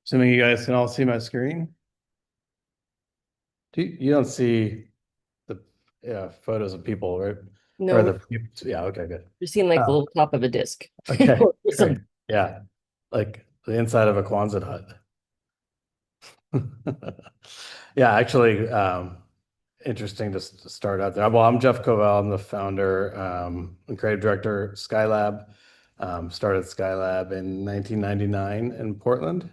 Assuming you guys can all see my screen. You don't see the photos of people, right? Or No, the yeah, okay, good. you're seeing like the Oh, little top of a disc. okay, Some great. Yeah, like the inside of a Quonset hut. Yeah, actually, interesting to start out there. Well, I'm Jeff Covell. I'm the founder and creative director at Skylab. Started Skylab in 1999 in Portland.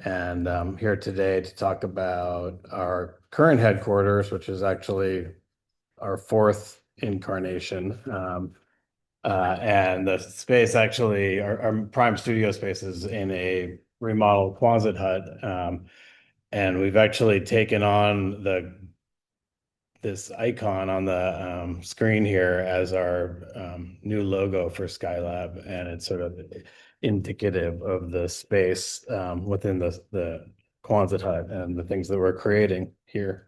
And I'm here today to talk about our current headquarters, which is actually our fourth incarnation. And the space actually, our prime studio space is in a remodeled Quonset hut. And we've actually taken on the this icon on the screen here as our new logo for Skylab, and it's sort of indicative of the space within the Quonset hut and the things that we're creating here.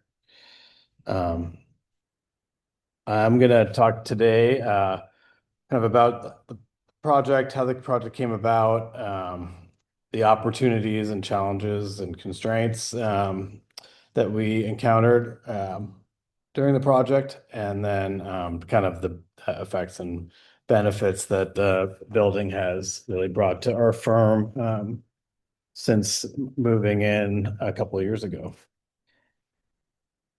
Um, I'm going to talk today kind of about the project, how the project came about, the opportunities and challenges and constraints that we encountered during the project, and then kind of the effects and benefits that the building has really brought to our firm since moving in a couple of years ago.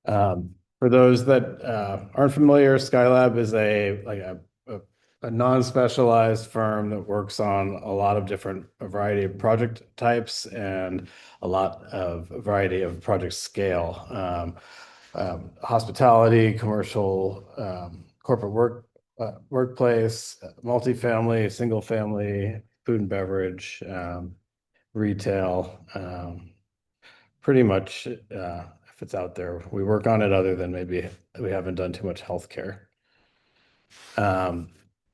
For those that aren't familiar, Skylab is a non-specialized firm that works on a lot of different a variety of project types and a variety of project scale. Hospitality, commercial, corporate workplace, multifamily, single family, food and beverage, retail. Pretty much, if it's out there, we work on it other than maybe we haven't done too much healthcare. Um,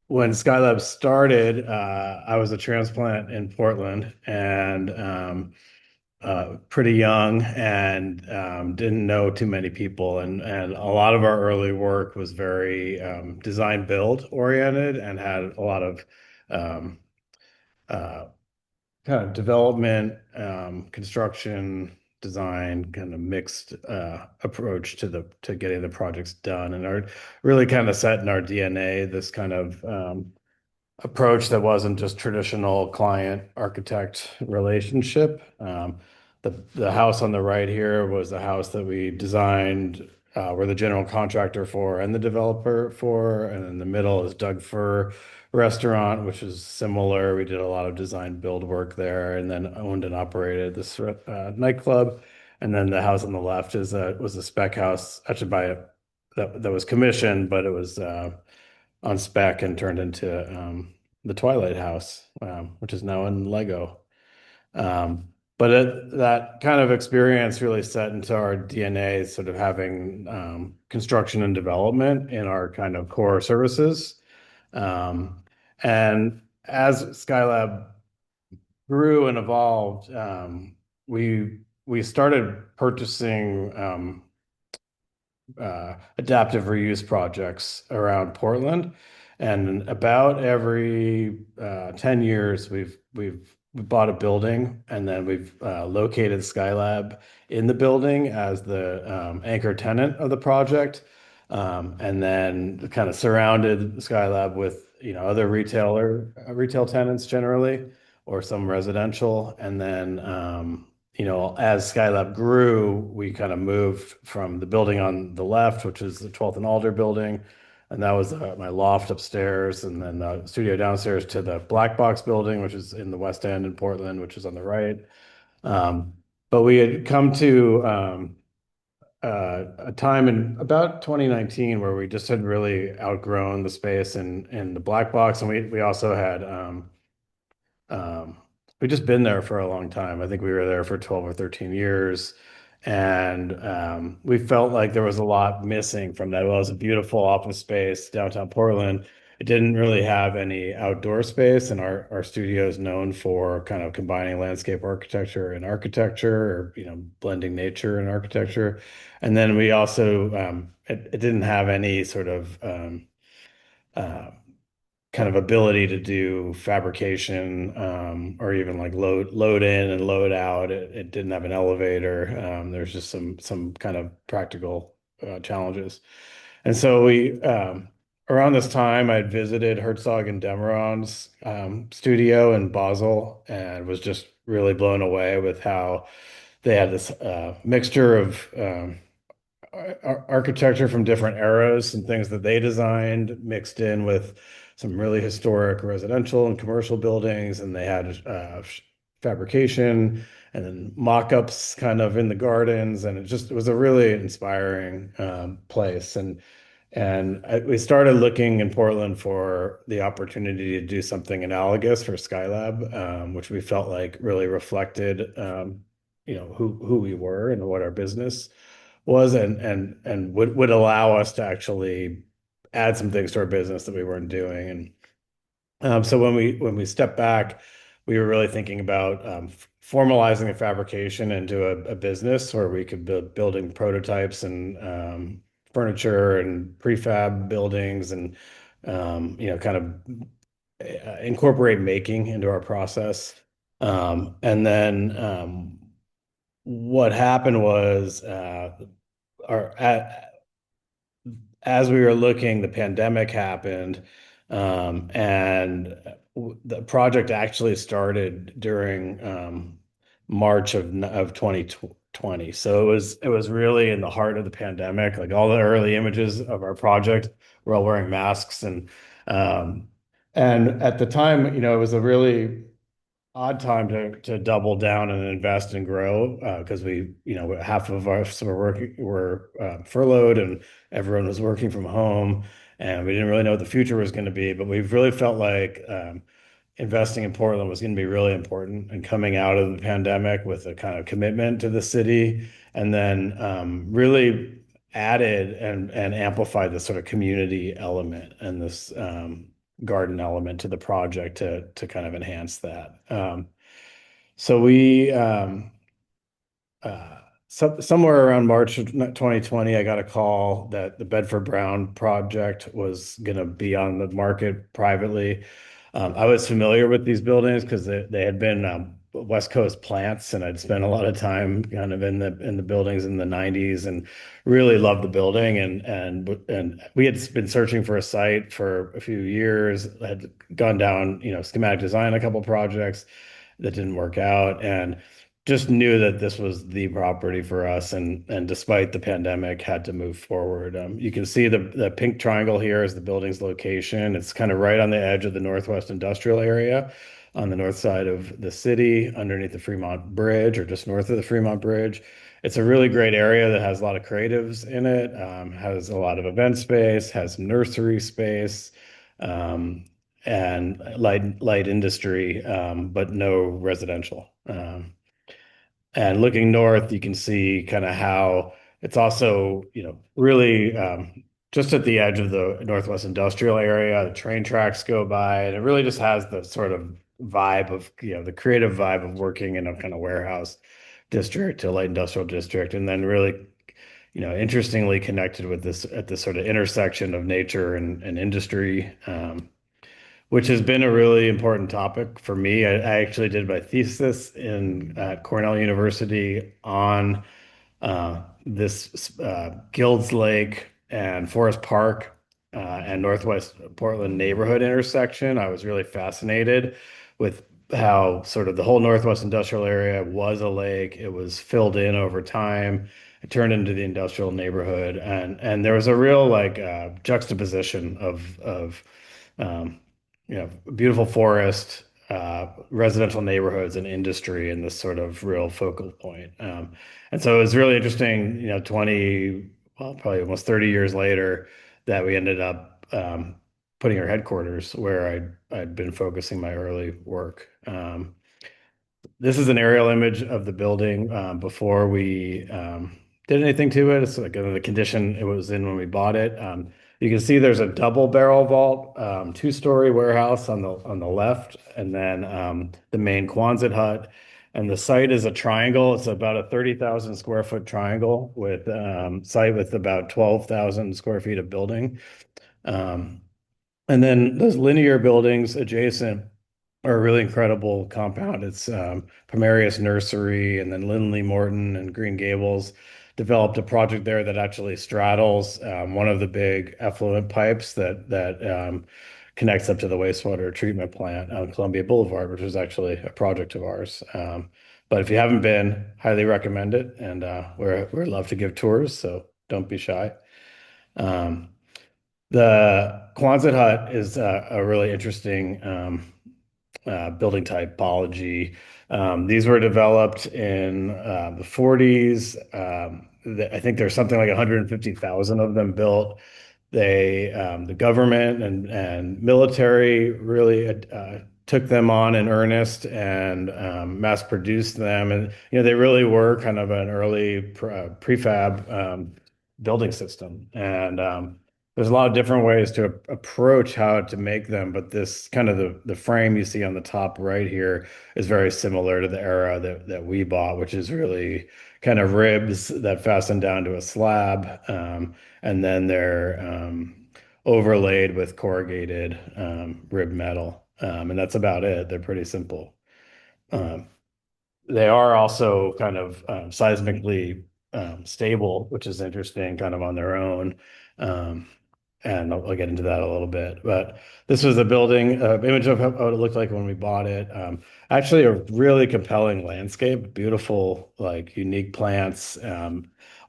when Skylab started, I was a transplant in Portland and pretty young and didn't know too many people. And a lot of our early work was very design build oriented and had a lot of um, uh, kind of development, construction, design, kind of mixed approach to the to getting the projects done, and our really kind of set in our DNA this kind of approach that wasn't just traditional client architect relationship. The house on the right here was the house that we designed. We're the general contractor for and the developer for, and in the middle is Doug Fir Restaurant, which is similar. We did a lot of design build work there, and then owned and operated this nightclub. And then the house on the left was a spec house, actually that was commissioned, but it was on spec and turned into the Twilight House, which is now in Lego. That kind of experience really set into our DNA, sort of having construction and development in our kind of core services. Um, and as Skylab grew and evolved, we started purchasing adaptive reuse projects around Portland. And about every 10 years, we bought a building and then we've located Skylab in the building as the anchor tenant of the project. And then kind of surrounded Skylab with, other retail tenants generally, or some residential. And then, as Skylab grew, we kind of moved from the building on the left, which is the 12th and Alder building, and that was my loft upstairs, and then the studio downstairs to the Black Box building, which is in the West End in Portland, which is on the right. Um, but we had come to a time in about 2019 where we just had really outgrown the space in the Black Box, and we also had um, we've just been there for a long time. I think we were there for 12 or 13 years. And we felt like there was a lot missing from that. Well, it was a beautiful office space, downtown Portland. It didn't really have any outdoor space, and our studio is known for kind of combining landscape architecture, or blending nature and architecture. And then we also it didn't have any sort of uh, kind of ability to do fabrication, or even like load in and load out. It didn't have an elevator. There's just some kind of practical challenges. And so around this time, I'd visited Herzog and Demeron's studio in Basel and was just really blown away with how they had this mixture of architecture from different eras and things that they designed mixed in with some really historic residential and commercial buildings. And they had fabrication and then mock-ups kind of in the gardens. And it was a really inspiring place. We started looking in Portland for the opportunity to do something analogous for Skylab, which we felt like really reflected, who we were and what our business was, and would allow us to actually add some things to our business that we weren't doing. And so when we stepped back, we were really thinking about formalizing the fabrication into a business where we could building prototypes and furniture and prefab buildings and kind of incorporate making into our process. And then what happened was our as we were looking, the pandemic happened, and the project actually started during March of 2020. So it was really in the heart of the pandemic. Like all the early images of our project, we're all wearing masks, um, and at the time, it was a really odd time to double down and invest and grow, because half of us were furloughed and everyone was working from home, and we didn't really know what the future was going to be. But we've really felt like investing in Portland was going to be really important, and coming out of the pandemic with a kind of commitment to the city, and then really added and amplified this sort of community element and this garden element to the project to kind of enhance that. So we somewhere around March of 2020, I got a call that the Bedford Brown project was going to be on the market privately. I was familiar with these buildings because they had been West Coast plants, and I'd spent a lot of time kind of in the buildings in the 90s and really loved the building. And we had been searching for a site for a few years, had gone down, schematic design, a couple projects that didn't work out, and just knew that this was the property for us, and despite the pandemic, had to move forward. You can see the pink triangle here is the building's location. It's kind of right on the edge of the Northwest Industrial area, on the north side of the city, underneath the Fremont Bridge, or just north of the Fremont Bridge. It's a really great area that has a lot of creatives in it, has a lot of event space, has some nursery space, um, and light industry, but no residential. And looking north, you can see kind of how it's also, really just at the edge of the Northwest Industrial area. The train tracks go by, and it really just has the sort of vibe of, the creative vibe of working in a kind of warehouse district, a light industrial district, and then really, interestingly connected with this at this sort of intersection of nature and industry. Which has been a really important topic for me. I actually did my thesis at Cornell University on this Guilds Lake and Forest Park and Northwest Portland neighborhood intersection. I was really fascinated with how sort of the whole Northwest industrial area was a lake. It was filled in over time. It turned into the industrial neighborhood, and there was a real like juxtaposition of um, beautiful forest, residential neighborhoods, and industry in this sort of real focal point. And so it was really interesting, 20, well, probably almost 30 years later, that we ended up putting our headquarters where I'd been focusing my early work. This is an aerial image of the building before we did anything to it. It's like the condition it was in when we bought it. You can see there's a double barrel vault, two-story warehouse on the left, and then the main Quonset hut. And the site is a triangle. It's about a 30,000 square foot triangle with site with about 12,000 square feet of building. Um, And then those linear buildings adjacent are a really incredible compound. It's Primarius Nursery, and then Lindley Morton and Green Gables developed a project there that actually straddles one of the big effluent pipes that connects up to the wastewater treatment plant on Columbia Boulevard, which was actually a project of ours. But if you haven't been, highly recommend it, and we're love to give tours, so don't be shy. Um, the Quonset hut is a really interesting building typology. These were developed in the 40s. I think there's something like 150,000 of them built. The government and military really took them on in earnest and mass produced them. And, they really were kind of an early prefab building system. And there's a lot of different ways to approach how to make them, but this kind of the frame you see on the top right here is very similar to the era that we bought, which is really kind of ribs that fasten down to a slab. And then they're overlaid with corrugated rib metal. And that's about it. They're pretty simple. Um, they are also kind of seismically stable, which is interesting, kind of on their own. Um, and I'll get into that a little bit. But this was a building image of how it looked like when we bought it. Actually, a really compelling landscape, beautiful, like unique plants.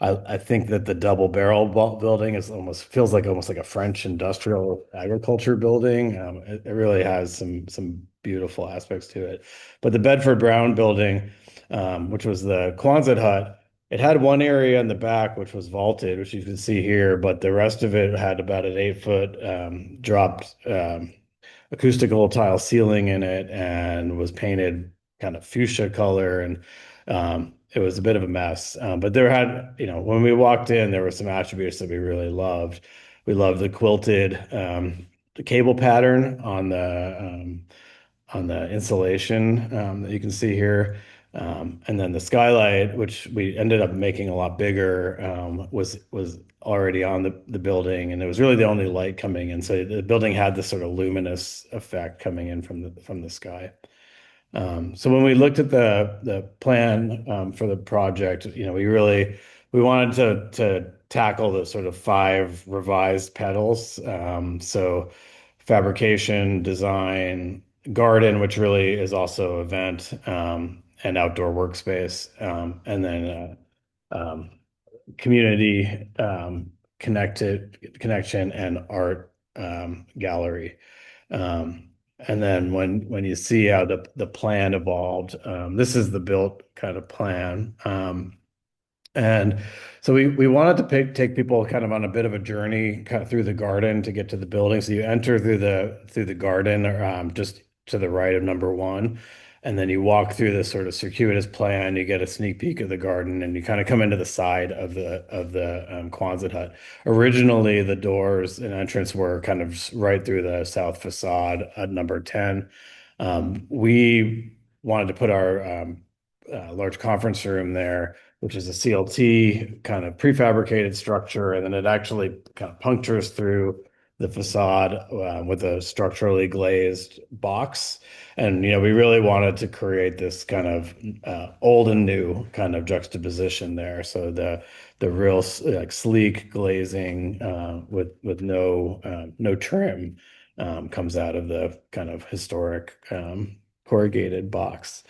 I think that the double barrel building is almost like a French industrial agriculture building. It really has some beautiful aspects to it. But the Bedford Brown building, which was the Quonset hut. It had one area in the back which was vaulted, which you can see here, but the rest of it had about an 8 foot dropped acoustical tile ceiling in it and was painted kind of fuchsia color. And it was a bit of a mess. But when we walked in, there were some attributes that we really loved. We loved the quilted the cable pattern on the insulation that you can see here. And then the skylight, which we ended up making a lot bigger, was already on the building, and it was really the only light coming in. So the building had this sort of luminous effect coming in from the sky. So when we looked at the plan for the project, we wanted to tackle the sort of five revised petals. So fabrication, design, garden, which really is also event, and outdoor workspace, and then community connection and art gallery. Um, and then when you see how the plan evolved, this is the built kind of plan. And so we wanted to take people kind of on a bit of a journey kind of through the garden to get to the building. So you enter through the garden, just to the right of number one, and then you walk through this sort of circuitous plan. You get a sneak peek of the garden, and you kind of come into the side of the Quonset hut. Originally, the doors and entrance were kind of right through the south facade at number 10. We wanted to put our large conference room there, which is a CLT kind of prefabricated structure, and then it actually kind of punctures through the facade with a structurally glazed box. And we really wanted to create this kind of old and new kind of juxtaposition there. So the real like sleek glazing with no trim comes out of the kind of historic corrugated box.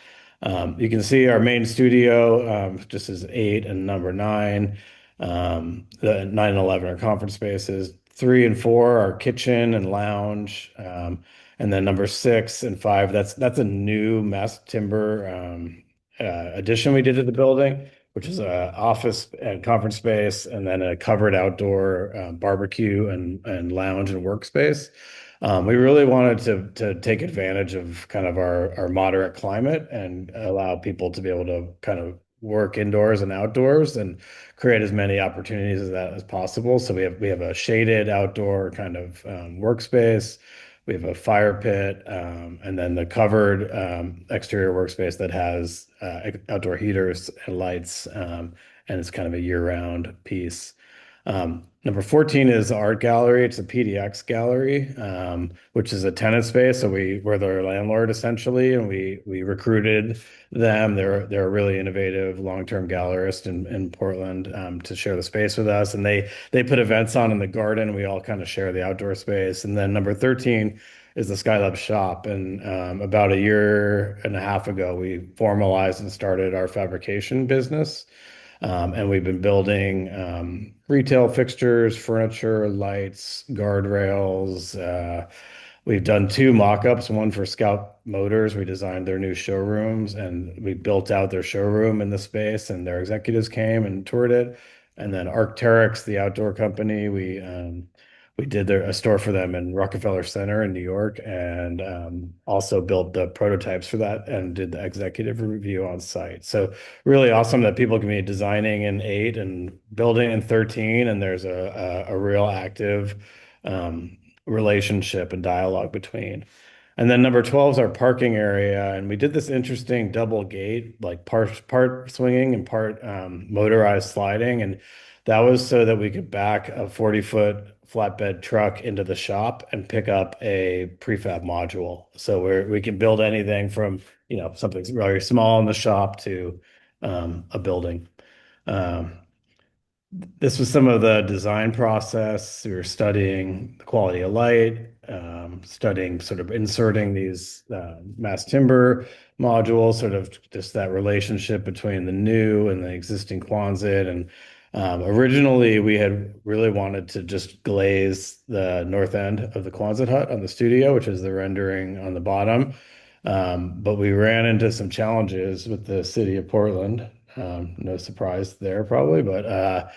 You can see our main studio just as 8 and number 9. The 9 and 11 are conference spaces. 3 and 4 are kitchen and lounge. And then number 6 and 5, that's a new mass timber addition we did to the building, which is a office and conference space, and then a covered outdoor barbecue and lounge and workspace. We really wanted to take advantage of kind of our moderate climate and allow people to be able to kind of work indoors and outdoors and create as many opportunities as that as possible. So we have a shaded outdoor kind of workspace. We have a fire pit, and then the covered exterior workspace that has outdoor heaters and lights, and it's kind of a year-round piece. Number 14 is the art gallery. It's a PDX gallery, which is a tenant space. So we're their landlord essentially, and we recruited them. They're a really innovative long-term gallerist in Portland, to share the space with us. And they put events on in the garden. We all kind of share the outdoor space. And then number 13 is the Skylab shop. And about a year and a half ago, we formalized and started our fabrication business. And we've been building retail fixtures, furniture, lights, guardrails. We've done two mock-ups, one for Scout Motors. We designed their new showrooms and we built out their showroom in the space, and their executives came and toured it. And then Arc'teryx, the outdoor company, we did a store for them in Rockefeller Center in New York, and also built the prototypes for that and did the executive review on site. So really awesome that people can be designing in 8 and building in 13, and there's a real active relationship and dialogue between. And then number 12 is our parking area, and we did this interesting double gate, like part swinging and part motorized sliding, and that was so that we could back a 40-foot flatbed truck into the shop and pick up a prefab module. So we can build anything from, something very small in the shop to a building. Um, this was some of the design process. We were studying the quality of light, studying sort of inserting these mass timber modules, sort of just that relationship between the new and the existing Quonset. And originally, we had really wanted to just glaze the north end of the Quonset hut on the studio, which is the rendering on the bottom. But we ran into some challenges with the city of Portland. No surprise there, probably, but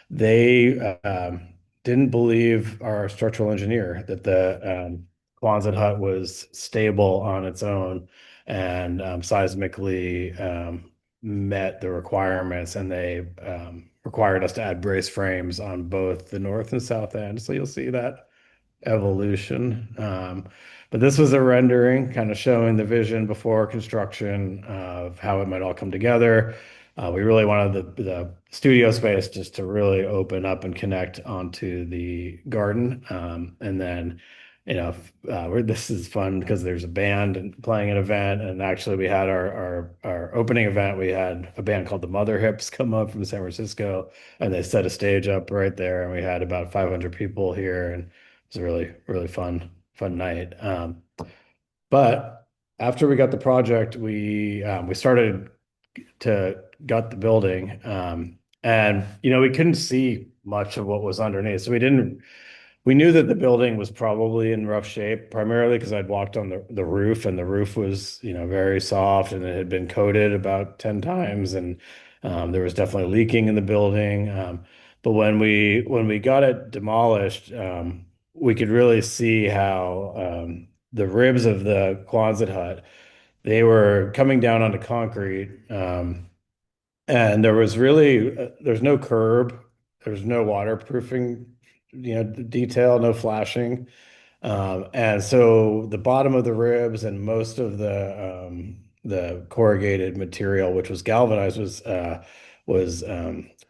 they didn't believe our structural engineer that the Quonset hut was stable on its own and seismically met the requirements, and they required us to add brace frames on both the north and south end. So you'll see that evolution. But this was a rendering kind of showing the vision before construction of how it might all come together. We really wanted the studio space just to really open up and connect onto the garden. And then, this is fun because there's a band and playing an event. And actually, we had our opening event. We had a band called the Mother Hips come up from San Francisco, and they set a stage up right there. And we had about 500 people here, and it was a really, really fun night. But after we got the project, we started to gut the building, and we couldn't see much of what was underneath. So we knew that the building was probably in rough shape, primarily because I'd walked on the roof, and the roof was, very soft, and it had been coated about 10 times, and there was definitely leaking in the building. But when we got it demolished, we could really see how the ribs of the Quonset hut, they were coming down onto concrete, and there's no curb, there's no waterproofing, detail, no flashing. And so the bottom of the ribs and most of the corrugated material, which was galvanized, was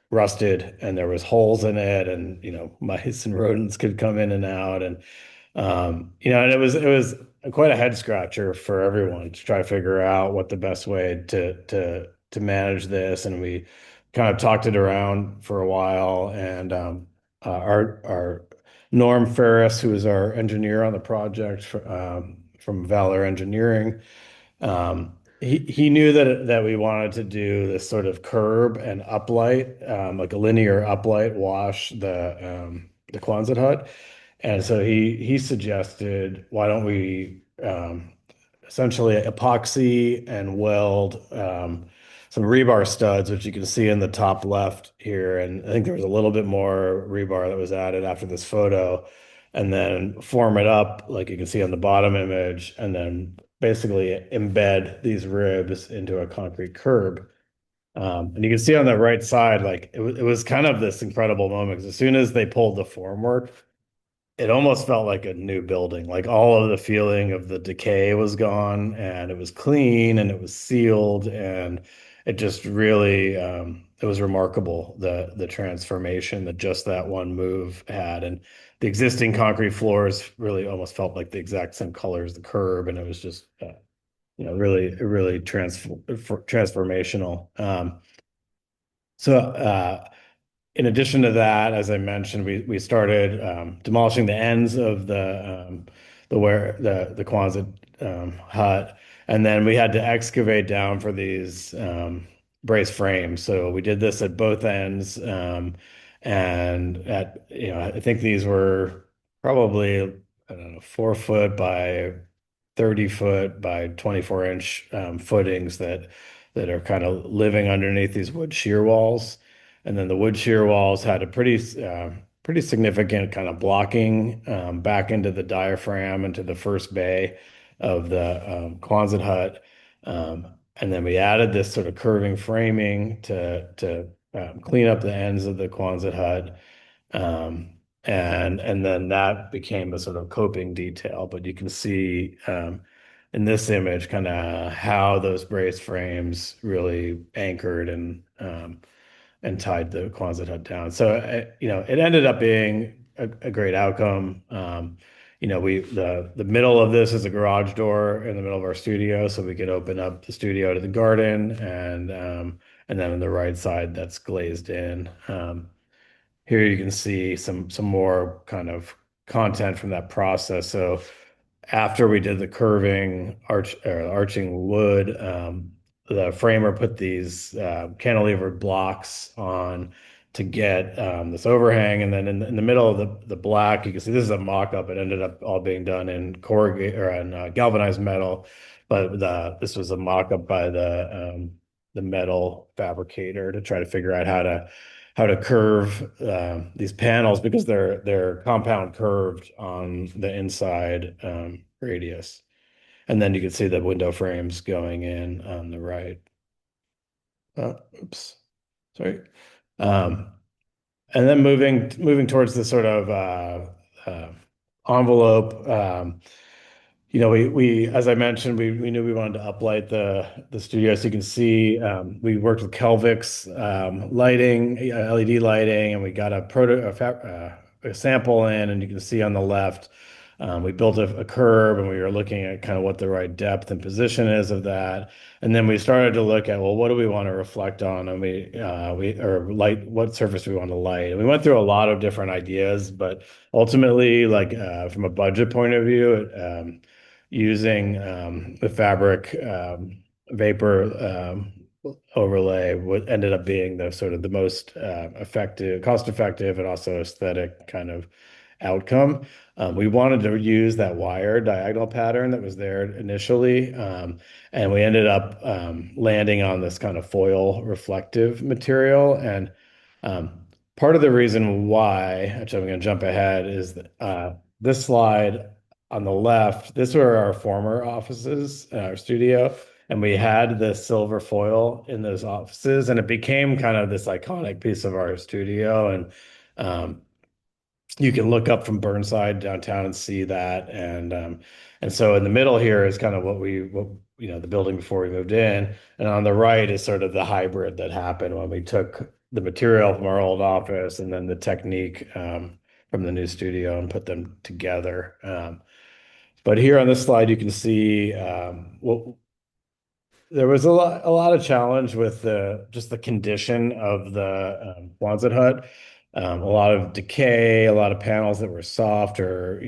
rusted, and there was holes in it, and mice and rodents could come in and out, and it was quite a head scratcher for everyone to try to figure out what the best way to manage this. And we kind of talked it around for a while, and our Norm Ferris, who is our engineer on the project from Valor Engineering, he knew that we wanted to do this sort of curb and uplight, like a linear uplight wash the Quonset hut. And so he suggested, why don't we essentially epoxy and weld some rebar studs, which you can see in the top left here. And I think there was a little bit more rebar that was added after this photo, and then form it up like you can see on the bottom image, and then basically embed these ribs into a concrete curb. And you can see on the right side, like it was kind of this incredible moment, because as soon as they pulled the formwork, it almost felt like a new building. Like all of the feeling of the decay was gone, and it was clean and it was sealed, and it just really it was remarkable the transformation that just that one move had. And the existing concrete floors really almost felt like the exact same color as the curb, and it was just really transformational. So in addition to that, as I mentioned, we started demolishing the ends of the Quonset hut, and then we had to excavate down for these brace frames. So we did this at both ends, and I think these were probably, I don't know, 4 foot by 30 foot by 24 inch footings that are kind of living underneath these wood shear walls. And then the wood shear walls had a pretty significant kind of blocking back into the diaphragm, into the first bay of the Quonset hut. And then we added this sort of curving framing to clean up the ends of the Quonset hut. Um, and then that became a sort of coping detail. But you can see in this image kind of how those brace frames really anchored and tied the Quonset hut down. So it ended up being a great outcome. The middle of this is a garage door in the middle of our studio, so we could open up the studio to the garden, and then on the right side that's glazed in. Here you can see some more kind of content from that process. So after we did the curving arching wood, the framer put these cantilevered blocks on to get this overhang, and then in the middle of the black, you can see this is a mock-up. It ended up all being done in corrugate or in galvanized metal, but this was a mock-up by the metal fabricator to try to figure out how to curve these panels because they're compound curved on the inside radius. And then you can see the window frames going in on the right. Oops, sorry. Um, and then moving towards the sort of uh, envelope. As I mentioned, we knew we wanted to uplight the studio. So you can see we worked with Kelvix lighting, LED lighting, and we got a sample in, and you can see on the left, we built a curb, and we were looking at kind of what the right depth and position is of that. And then we started to look at, well, what do we want to reflect on? And or light, what surface we want to light. And we went through a lot of different ideas, but ultimately, like from a budget point of view, using the fabric vapor overlay what ended up being the sort of the most effective, cost effective, and also aesthetic kind of outcome. We wanted to use that wire diagonal pattern that was there initially, and we ended up landing on this kind of foil reflective material. And um, part of the reason why, which I'm going to jump ahead, is that, this slide on the left. This were our former offices, our studio, and we had the silver foil in those offices, and it became kind of this iconic piece of our studio. And um, you can look up from Burnside downtown and see that. And so in the middle here is kind of the building before we moved in, and on the right is sort of the hybrid that happened when we took the material from our old office and then the technique from the new studio and put them together. But here on this slide, you can see there was a lot of challenge with just the condition of the Quonset hut. A lot of decay, a lot of panels that were soft or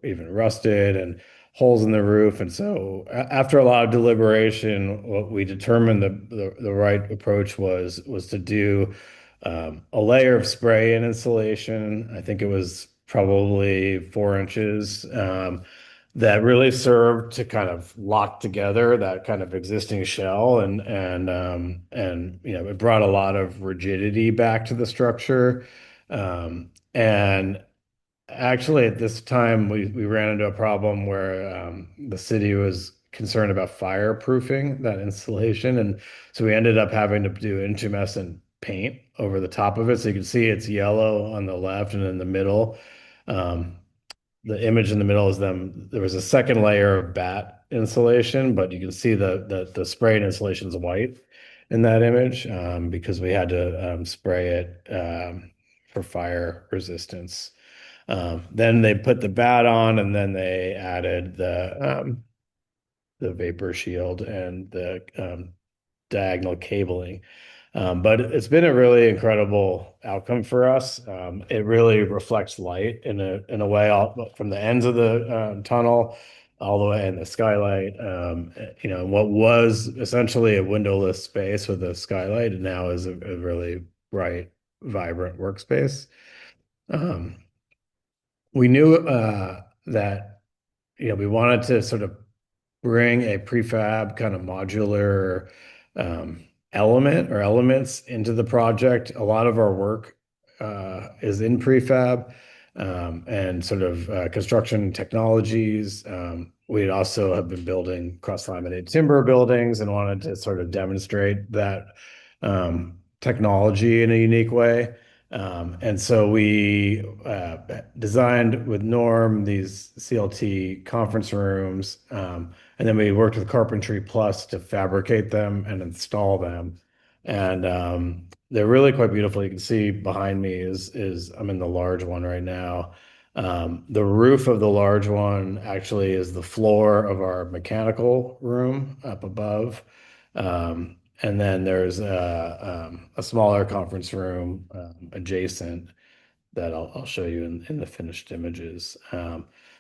even rusted, and holes in the roof. And so after a lot of deliberation, what we determined the right approach was to do a layer of spray and insulation. I think it was probably 4 inches. That really served to kind of lock together that kind of existing shell, and it brought a lot of rigidity back to the structure. And actually, at this time, we ran into a problem where the city was concerned about fireproofing that insulation, and so we ended up having to do intumescent paint over the top of it. So you can see it's yellow on the left, and in the middle, Um, the image in the middle is them. There was a second layer of bat insulation, but you can see the sprayed insulation is white in that image because we had to spray it for fire resistance. Then they put the bat on, and then they added the vapor shield and the diagonal cabling. But it's been a really incredible outcome for us. It really reflects light in a way from the ends of the tunnel all the way in the skylight. What was essentially a windowless space with a skylight and now is a really bright, vibrant workspace. Um, we knew that we wanted to sort of bring a prefab kind of modular element or elements into the project. A lot of our work is in prefab and sort of construction technologies. We also have been building cross-laminated timber buildings and wanted to sort of demonstrate that technology in a unique way. And so we designed with Norm these CLT conference rooms, and then we worked with Carpentry Plus to fabricate them and install them. And they're really quite beautiful. You can see behind me is I'm in the large one right now. The roof of the large one actually is the floor of our mechanical room up above. And then there's a smaller conference room adjacent that I'll show you in the finished images.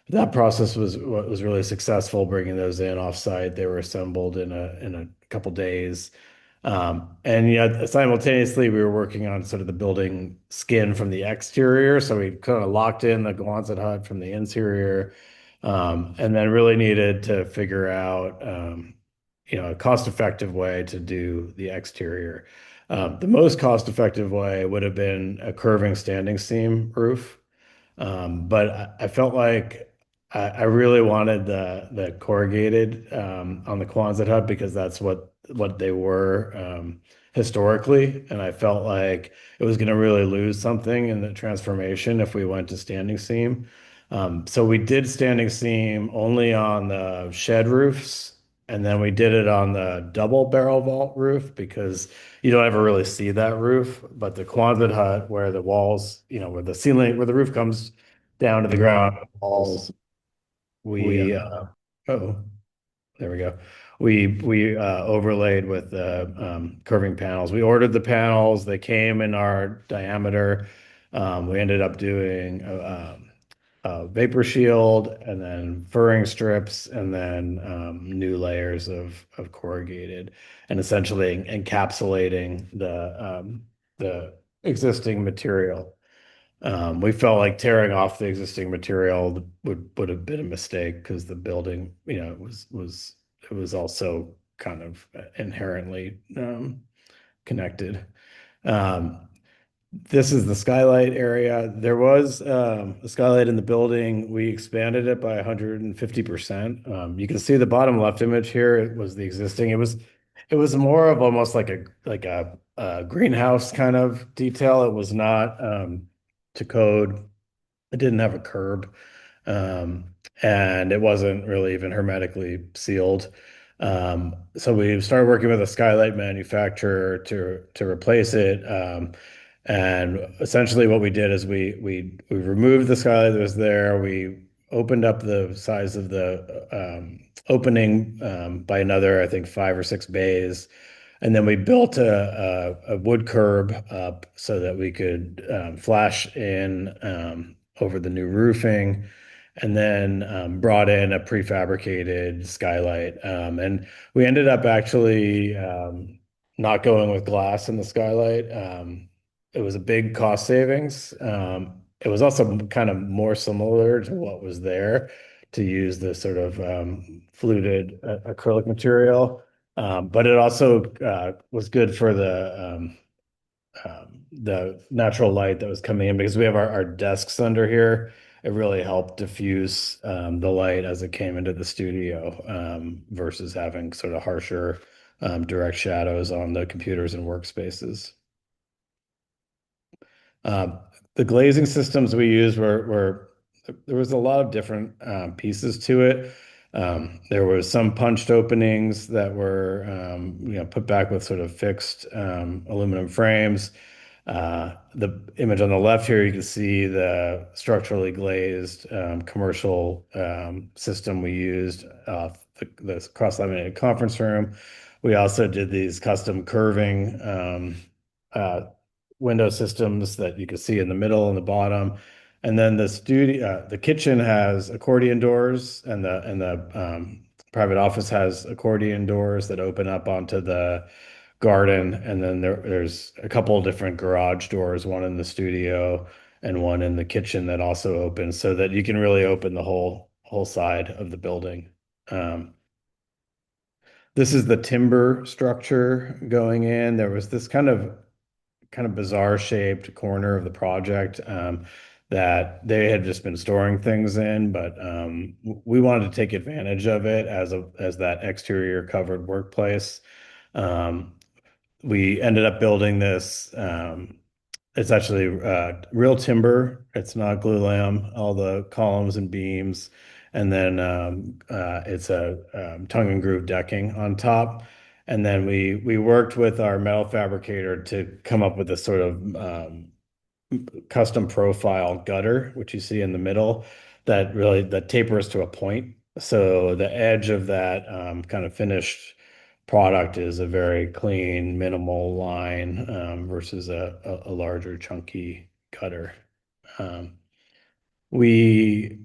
That process was really successful bringing those in offsite. They were assembled in a couple days. And simultaneously we were working on sort of the building skin from the exterior. So we kind of locked in the Quonset hut from the interior, and then really needed to figure out a cost-effective way to do the exterior. The most cost-effective way would have been a curving standing seam roof. But I felt like I really wanted the corrugated on the Quonset hut because that's what they were historically, and I felt like it was going to really lose something in the transformation if we went to standing seam. So we did standing seam only on the shed roofs, and then we did it on the double barrel vault roof because you don't ever really see that roof. But the Quonset hut, where the walls, where the ceiling, where the roof comes down to the ground, walls, we, oh, there we go. We overlaid with the curving panels. We ordered the panels. They came in our diameter. We ended up doing a vapor shield and then furring strips and then new layers of corrugated and essentially encapsulating the existing material. We felt like tearing off the existing material would have been a mistake because the building, it was also kind of inherently connected. Um, this is the skylight area. There was a skylight in the building. We expanded it by 150%. You can see the bottom left image here. It was the existing. It was more of almost like a greenhouse kind of detail. It was not to code. It didn't have a curb, um, and it wasn't really even hermetically sealed. So we started working with a skylight manufacturer to replace it. And essentially, what we did is we removed the skylight that was there. We opened up the size of the opening by another, I think, 5 or 6 bays. And then we built a wood curb up so that we could flash in over the new roofing, and then brought in a prefabricated skylight. And we ended up actually not going with glass in the skylight. It was a big cost savings. It was also kind of more similar to what was there to use the sort of fluted acrylic material. But it also was good for the natural light that was coming in because we have our desks under here. It really helped diffuse the light as it came into the studio versus having sort of harsher direct shadows on the computers and workspaces. Um, the glazing systems we used were there was a lot of different pieces to it. There was some punched openings that were put back with sort of fixed aluminum frames. The image on the left here, you can see the structurally glazed commercial system we used, the cross-laminated conference room. We also did these custom curving uh, window systems that you can see in the middle and the bottom. And then the kitchen has accordion doors, and the private office has accordion doors that open up onto the garden. And then there's a couple of different garage doors, one in the studio and one in the kitchen that also opens, so that you can really open the whole side of the building. Um, this is the timber structure going in. There was this kind of bizarre shaped corner of the project that they had just been storing things in, but we wanted to take advantage of it as that exterior covered workplace. Um, we ended up building this. It's actually real timber. It's not glulam. All the columns and beams, and then it's a tongue and groove decking on top. And then we worked with our metal fabricator to come up with this sort of custom profile gutter, which you see in the middle, that tapers to a point. So the edge of that kind of finished product is a very clean, minimal line versus a larger, chunky gutter. Um, we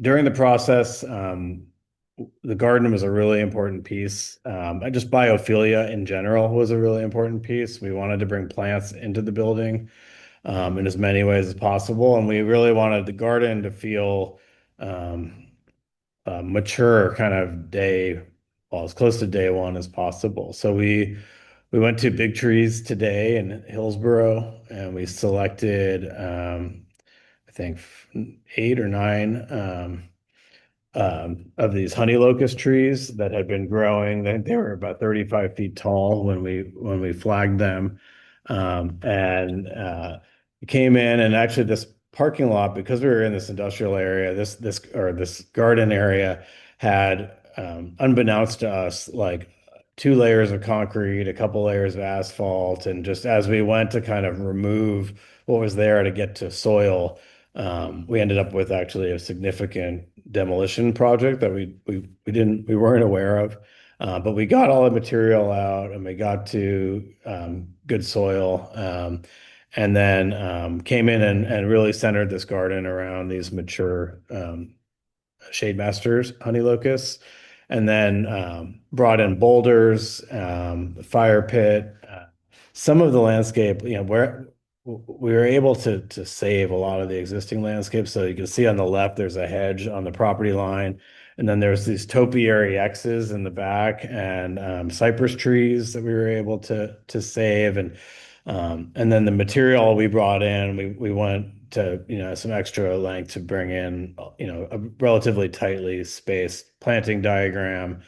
During the process, the garden was a really important piece. And just biophilia in general was a really important piece. We wanted to bring plants into the building in as many ways as possible. And we really wanted the garden to feel um, mature kind of well, as close to day one as possible. So we went to Big Trees today in Hillsboro, and we selected I think eight or nine of these honey locust trees that had been growing. They were about 35 feet tall when we flagged them. And we came in, and actually this parking lot, because we were in this industrial area, this garden area had, unbeknownst to us, like two layers of concrete, a couple layers of asphalt, and just as we went to kind of remove what was there to get to soil, we ended up with actually a significant demolition project that we weren't aware of. But we got all the material out, and we got to good soil, and then came in and really centered this garden around these mature shade masters, honey locusts, and then brought in boulders, the fire pit, some of the landscape, where we were able to save a lot of the existing landscape. So you can see on the left, there's a hedge on the property line. And then there's these topiary X's in the back, and cypress trees that we were able to save. And then the material we brought in, we went to, some extra length to bring in, a relatively tightly spaced planting diagram.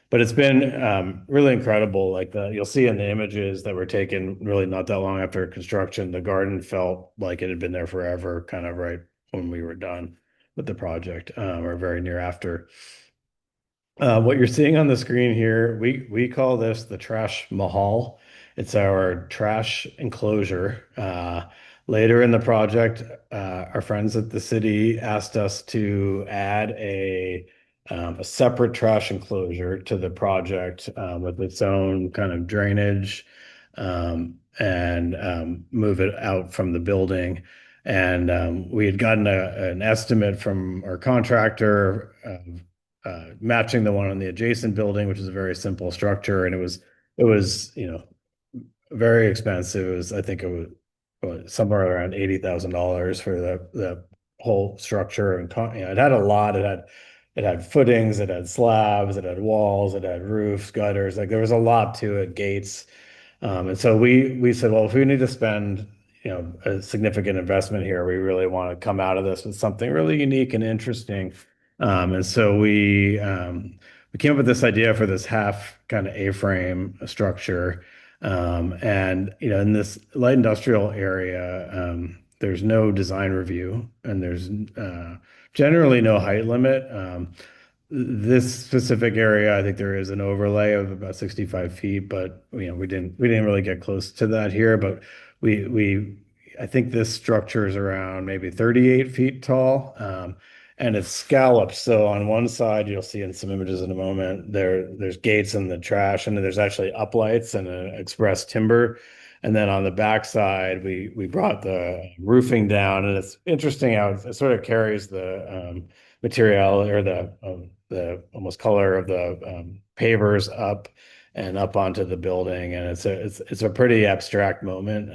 But it's been really incredible. Like you'll see in the images that were taken really not that long after construction, the garden felt like it had been there forever, kind of right when we were done with the project, or very near after. What you're seeing on the screen here, we call this the trash mahal. It's our trash enclosure. Later in the project, our friends at the city asked us to add a separate trash enclosure to the project with its own kind of drainage, and move it out from the building. And we had gotten an estimate from our contractor matching the one on the adjacent building, which is a very simple structure, and it was very expensive. I think it was somewhere around $80,000 for the whole structure, and it had a lot. It had footings, it had slabs, it had walls, it had roofs, gutters. Like there was a lot to it, gates. And so we said, well, if we need to spend, a significant investment here, we really want to come out of this with something really unique and interesting. And so we came up with this idea for this half kind of A-frame structure. And in this light industrial area, there's no design review, and there's generally no height limit. This specific area, I think there is an overlay of about 65 feet, but we didn't really get close to that here. But we I think this structure is around maybe 38 feet tall, and it's scalloped. So on one side, you'll see in some images in a moment, there's gates in the trash, and then there's actually uplights and an express timber. And then on the back side, we brought the roofing down, and it's interesting how it sort of carries the material or the almost color of the pavers up and up onto the building, and it's a pretty abstract moment.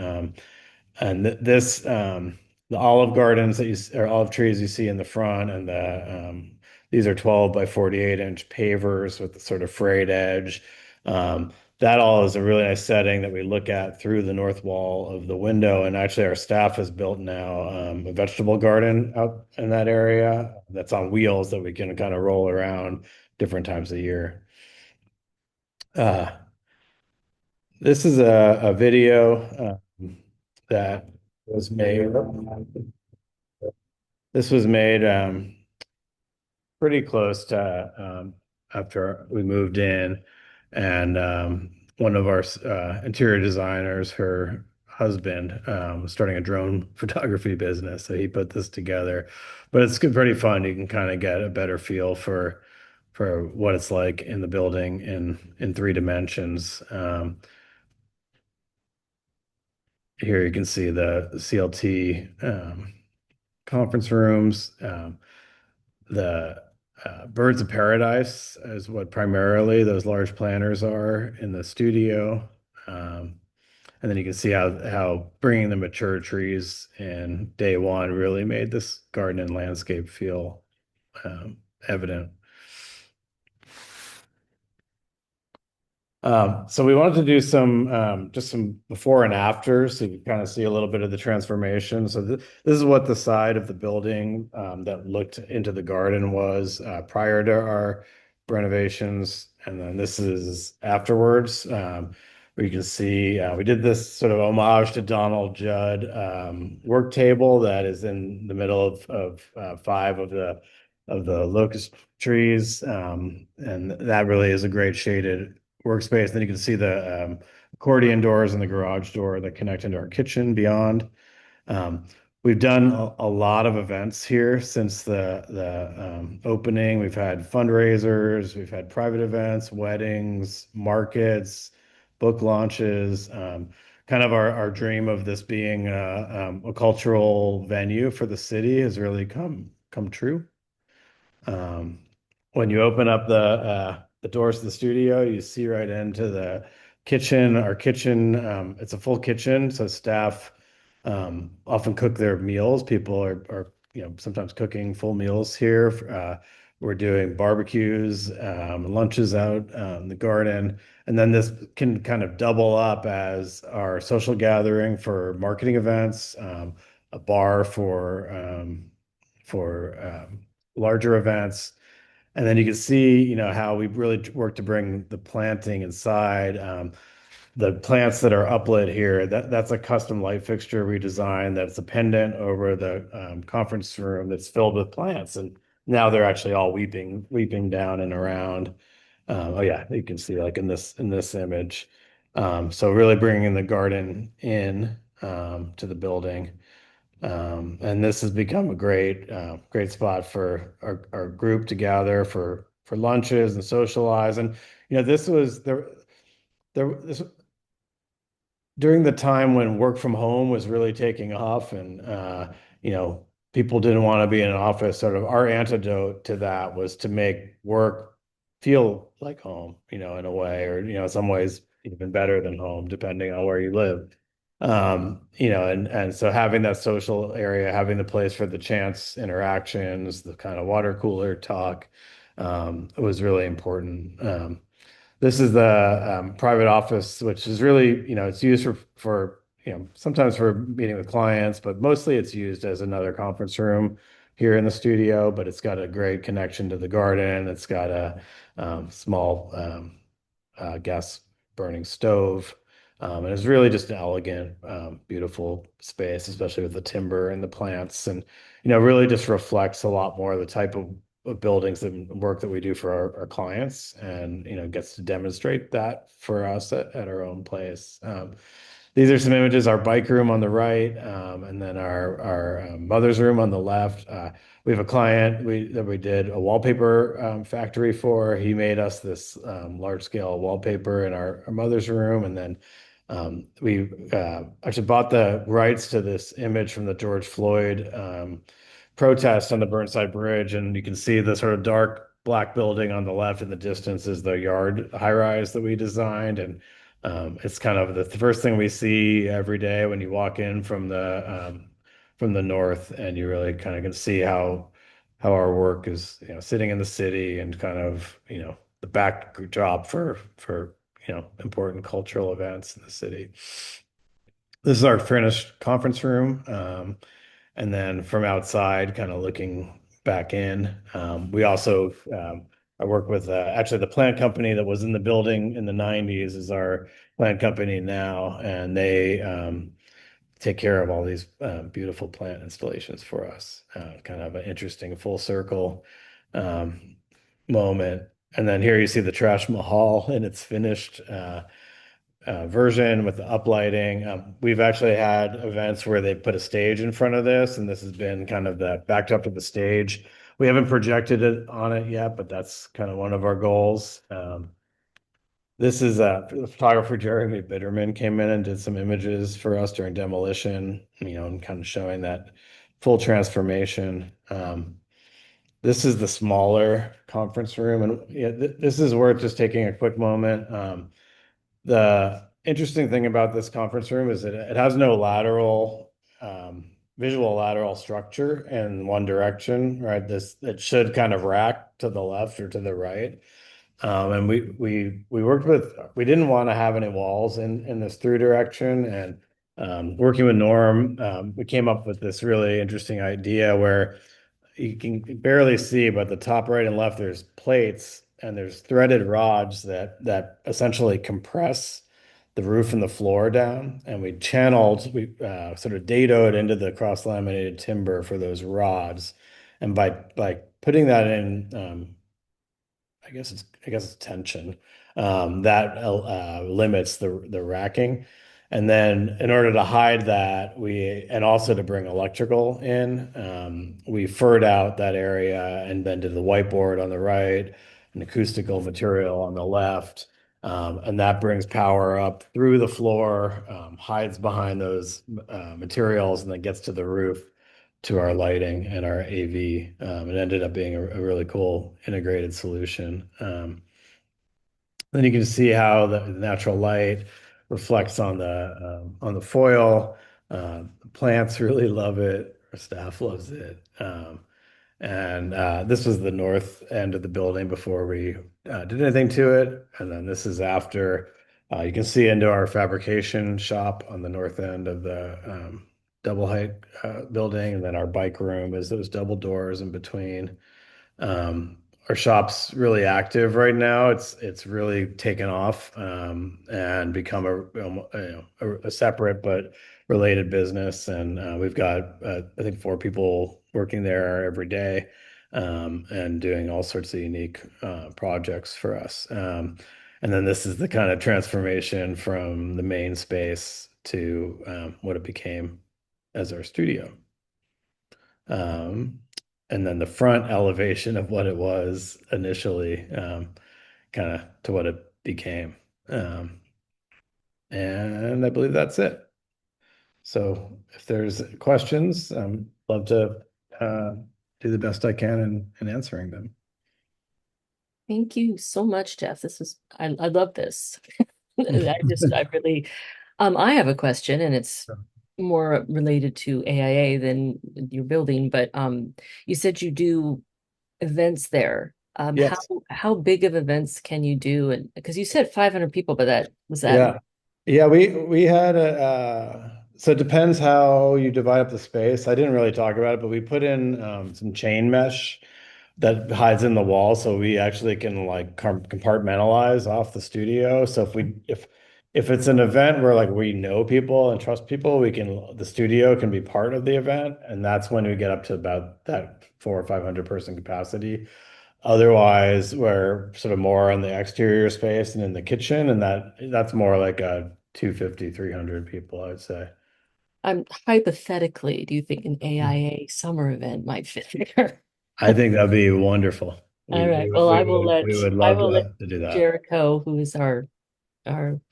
And this the olive gardens or olive trees you see in the front, and these are 12 by 48-inch pavers with the sort of frayed edge. Um, that all is a really nice setting that we look at through the north wall of the window. And actually, our staff has built now a vegetable garden out in that area that's on wheels that we can kind of roll around different times of year. Uh, this is a video that was made. This was made pretty close to after we moved in, and one of our interior designers, her husband, was starting a drone photography business, so he put this together. But it's pretty fun. You can kind of get a better feel for what it's like in the building in three dimensions. Here you can see the CLT conference rooms. The Birds of Paradise is what primarily those large planters are in the studio. Um, and then you can see how bringing the mature trees in day one really made this garden and landscape feel evident. So we wanted to do some just some before and after, so you can kind of see a little bit of the transformation. So this is what the side of the building that looked into the garden was prior to our renovations, and then this is afterwards, where you can see we did this sort of homage to Donald Judd work table that is in the middle of five of the locust trees, and that really is a great shaded workspace. Then you can see the accordion doors and the garage door that connect into our kitchen beyond. Um, we've done a lot of events here since the opening. We've had fundraisers, we've had private events, weddings, markets, book launches. Kind of our dream of this being a cultural venue for the city has really come true. Um, when you open up the doors to the studio, you see right into the kitchen. Our kitchen, it's a full kitchen, so staff often cook their meals. People are sometimes cooking full meals here. We're doing barbecues, lunches out in the garden, and then this can kind of double up as our social gathering for marketing events, a bar for larger events. And then you can see, how we really work to bring the planting inside. The plants that are uplit here, that's a custom light fixture we designed that's a pendant over the conference room that's filled with plants. And now they're actually all weeping down and around. Oh yeah, you can see like in this image. So really bringing the garden in to the building. And this has become a great spot for our group to gather for lunches and socialize. And this was this during the time when work from home was really taking off, and you know people didn't want to be in an office. Sort of our antidote to that was to make work feel like home, in a way, or in some ways even better than home, depending on where you live. And so having that social area, having the place for the chance interactions, the kind of water cooler talk, was really important. This is the private office, which is really, it's used for sometimes for meeting with clients, but mostly it's used as another conference room here in the studio. But it's got a great connection to the garden. It's got a small gas burning stove. And it's really just an elegant, beautiful space, especially with the timber and the plants, and really just reflects a lot more of the type of buildings and work that we do for our clients, and gets to demonstrate that for us at our own place. These are some images, our bike room on the right, and then our mother's room on the left. We have a client that we did a wallpaper factory for. He made us this large scale wallpaper in our mother's room. And then we actually bought the rights to this image from the George Floyd protest on the Burnside Bridge. And you can see the sort of dark black building on the left in the distance is the yard high rise that we designed. And it's kind of the first thing we see every day when you walk in from the north, and you really kind of can see how our work is, sitting in the city, and kind of, the backdrop for important cultural events in the city. This is our finished conference room. And then from outside, kind of looking back in, we also, I work with actually the plant company that was in the building in the 90s is our plant company now, and they take care of all these beautiful plant installations for us. Kind of an interesting full circle um, moment. And then here you see the Trash Mahal in its finished version with the uplighting. We've actually had events where they put a stage in front of this, and this has been kind of the backed up to the stage. We haven't projected it on it yet, but that's kind of one of our goals. This is the photographer Jeremy Bitterman came in and did some images for us during demolition, and kind of showing that full transformation. This is the smaller conference room, and yeah, this is worth just taking a quick moment. The interesting thing about this conference room is that it has no visual lateral structure in one direction, right? It should kind of rack to the left or to the right. And we didn't want to have any walls in this through direction. And working with Norm, we came up with this really interesting idea where you can barely see, but the top right and left, there's plates and there's threaded rods that essentially compress the roof and the floor down. And we sort of dadoed into the cross-laminated timber for those rods. And by putting that in, I guess it's tension that limits the racking. And then in order to hide that, and also to bring electrical in, we furred out that area and then did the whiteboard on the right, an acoustical material on the left. And that brings power up through the floor, hides behind those materials, and then gets to the roof to our lighting and our AV. It ended up being a really cool integrated solution. Then you can see how the natural light reflects on the foil. The plants really love it. Our staff loves it. And this was the north end of the building before we did anything to it. And then this is after. You can see into our fabrication shop on the north end of the double height building. And then our bike room is those double doors in between. Our shop's really active right now. It's really taken off and become a separate but related business. And we've got I think 4 people working there every day and doing all sorts of unique projects for us. And then this is the kind of transformation from the main space to what it became as our studio. Um, and then the front elevation of what it was initially, kind of to what it became. Um, and I believe that's it. So if there's questions, love to do the best I can in answering them. Thank you so much, Jeff. I love this. I really, I have a question, and it's more related to AIA than your building, but you said you do events there. Yes. How big of events can you do? And because you said 500 people, but that was that. Yeah. Yeah, we had so it depends how you divide up the space. I didn't really talk about it, but we put in some chain mesh that hides in the wall, so we actually can like compartmentalize off the studio. So if if it's an event where like we know people and trust people, the studio can be part of the event, and that's when we get up to about that 400 or 500 person capacity. Otherwise, we're sort of more on the exterior space and in the kitchen, and that's more like a 250, 300 people, I'd say. I'm hypothetically, do you think an AIA summer event might fit there? I think that'd be wonderful. All right. Well, We would I love will let to do that. Jericho, who is our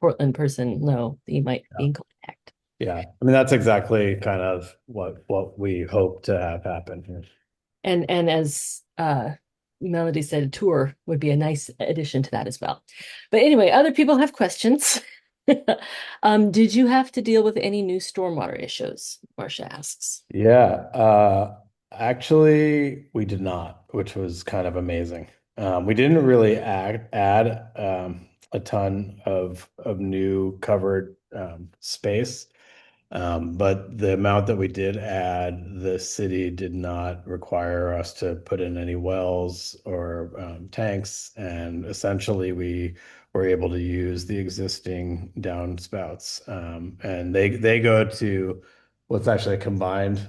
Portland person, know that you might be Yeah. in contact. Yeah. I mean, that's exactly kind of what we hope to have happen here. And as Melody said, a tour would be a nice addition to that as well. But anyway, other people have questions. Did you have to deal with any new stormwater issues? Marcia asks. Yeah, actually, we did not, which was kind of amazing. We didn't really add a ton of new covered space. But the amount that we did add, the city did not require us to put in any wells or tanks, and essentially we were able to use the existing downspouts. And they go to what's actually a combined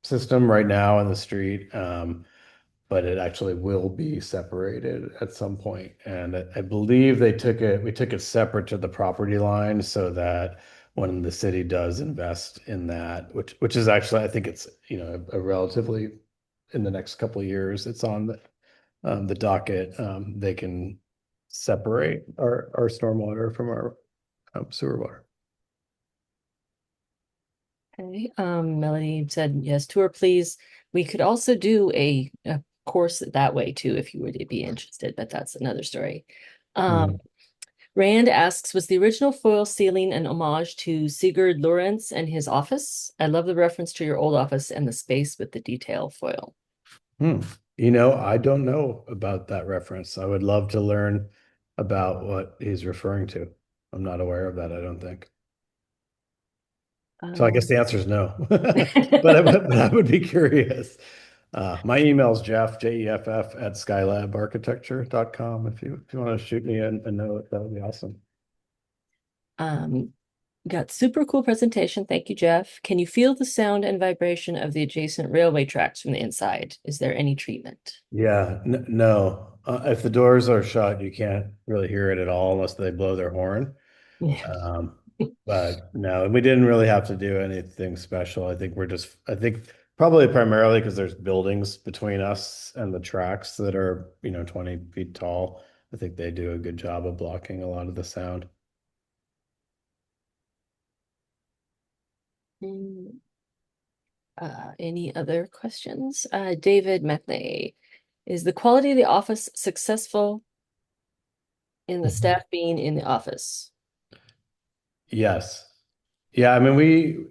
system right now in the street. But it actually will be separated at some point. And I believe we took it separate to the property line so that when the city does invest in that, which is actually, I think it's, a relatively in the next couple of years, it's on the docket. They can separate our stormwater from our sewer water. Okay. Melody said, yes, tour, please. We could also do a course that way too, if you would be interested, but that's another story. Mm. Rand asks, was the original foil ceiling an homage to Sigurd Lorentz and his office? I love the reference to your old office and the space with the detail foil. Hmm. I don't know about that reference. I would love to learn about what he's referring to. I'm not aware of that, I don't think. So I guess Um, the answer is no. But I would be curious. My email is Jeff at skylabarchitecture.com. If you want to shoot me a note, that would be awesome. um, got super cool presentation. Thank you, Jeff. Can you feel the sound and vibration of the adjacent railway tracks from the inside? Is there any treatment? Yeah, n no. If the doors are shut, you can't really hear it at all unless they blow their horn. Yeah. Um, but no, we didn't really have to do anything special. I think probably primarily because there's buildings between us and the tracks that are, 20 feet tall. I think they do a good job of blocking a lot of the sound. Mm, any other questions? David Methley, is the quality of the office successful in the Mhm. staff being in the office? Yes. Yeah, I mean,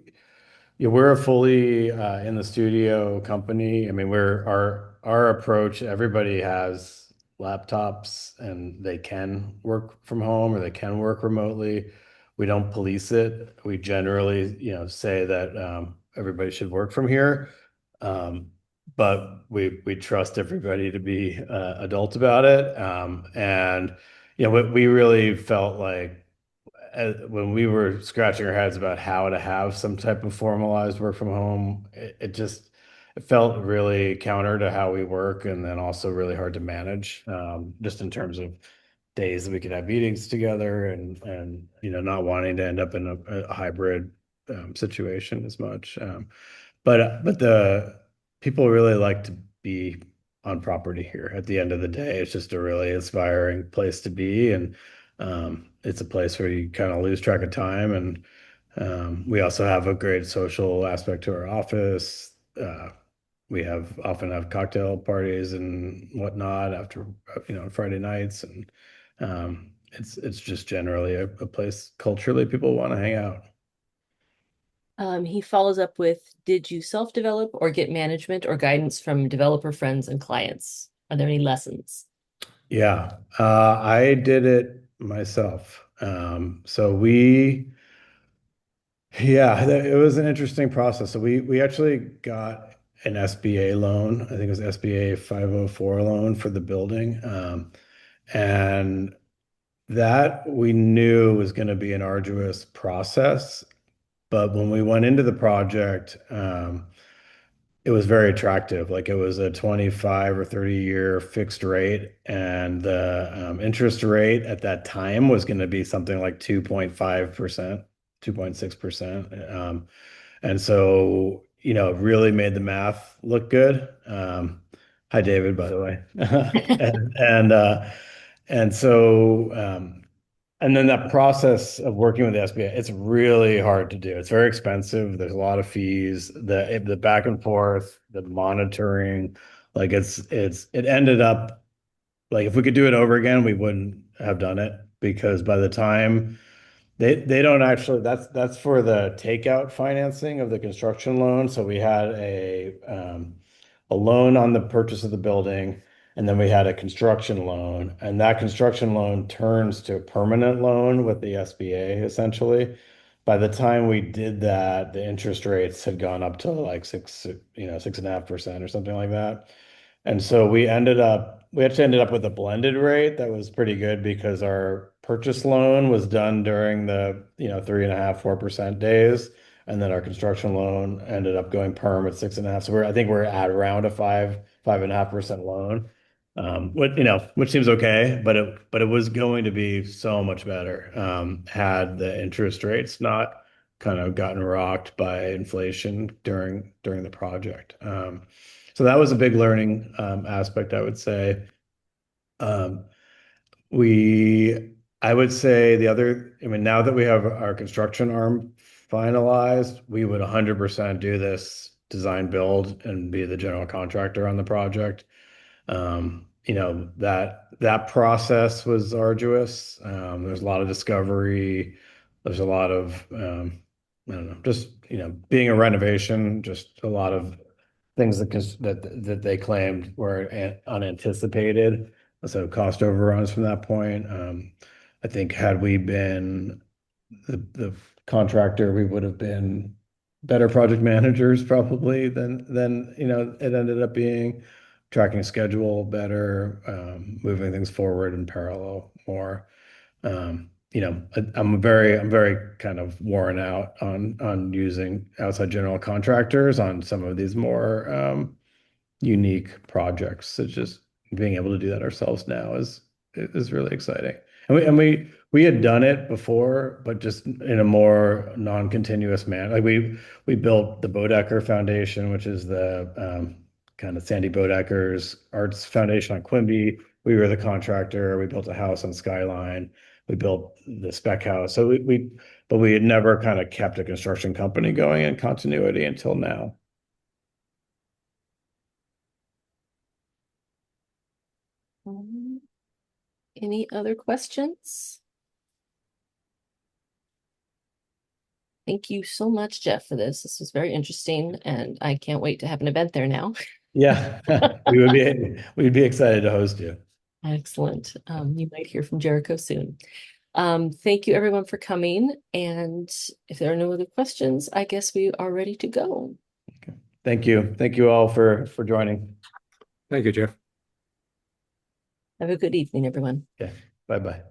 yeah, we're a fully in the studio company. I mean, our approach, everybody has laptops and they can work from home or they can work remotely. We don't police it. We generally, say that everybody should work from here. Um, but we trust everybody to be adult about it. And we really felt like when we were scratching our heads about how to have some type of formalized work from home, it felt really counter to how we work, and then also really hard to manage, just in terms of days that we could have meetings together, and not wanting to end up in a hybrid situation as much. But the people really like to be on property here. At the end of the day, it's just a really inspiring place to be, and it's a place where you kind of lose track of time. And we also have a great social aspect to our office. We often have cocktail parties and whatnot after Friday nights, and it's just generally a place culturally people want to hang out. He follows up with, did you self-develop or get management or guidance from developer friends and clients? Are there any lessons? Yeah, I did it myself. Yeah, it was an interesting process. So we actually got an SBA loan. I think it was SBA 504 loan for the building. And that we knew was going to be an arduous process, but when we went into the project, it was very attractive. Like it was a 25 or 30-year fixed rate, and the interest rate at that time was going to be something like 2.5%, 2.6%. And so, it really made the math look good. Hi, David, by the way. And so, and then that process of working with the SBA, it's really hard to do. It's very expensive. There's a lot of fees, the back and forth, the monitoring. Like it ended up like if we could do it over again, we wouldn't have done it because by the time they don't actually that's for the takeout financing of the construction loan. So we had a loan on the purchase of the building, and then we had a construction loan, and that construction loan turns to a permanent loan with the SBA essentially. By the time we did that, the interest rates had gone up to like 6.5% or something like that. And so we actually ended up with a blended rate that was pretty good because our purchase loan was done during the, 3.5%, 4% days. And then our construction loan ended up going perm at 6.5. So I think we're at around a 5.5% loan. Which seems okay, but it was going to be so much better, had the interest rates not kind of gotten rocked by inflation during the project. So that was a big learning aspect, I would say. Um, we, I would say I mean, now that we have our construction arm finalized, we would 100% do this design build and be the general contractor on the project. That process was arduous. There's a lot of discovery. There's a lot of, I don't know, just, being a renovation, just a lot of things that they claimed were unanticipated. So cost overruns from that point. I think had we been the contractor, we would have been better project managers probably than it ended up being, tracking schedule better, moving things forward in parallel more. I'm very kind of worn out on using outside general contractors on some of these more unique projects. It's just being able to do that ourselves now is really exciting. And we had done it before, but just in a more non-continuous manner. Like we built the Bodecker Foundation, which is the kind of Sandy Bodecker's arts foundation on Quimby. We were the contractor. We built a house on Skyline. We built the spec house. So but we had never kind of kept a construction company going in continuity until now. Um, Any other questions? Thank you so much, Jeff, for this. This was very interesting, and I can't wait to have an event there now. Yeah, we'd be excited to host you. Excellent. You might hear from Jericho soon. Thank you everyone for coming. And if there are no other questions, I guess we are ready to go. Okay. Thank you. Thank you all for joining. Thank you, Jeff. Have a good evening, everyone. Okay. Bye-bye.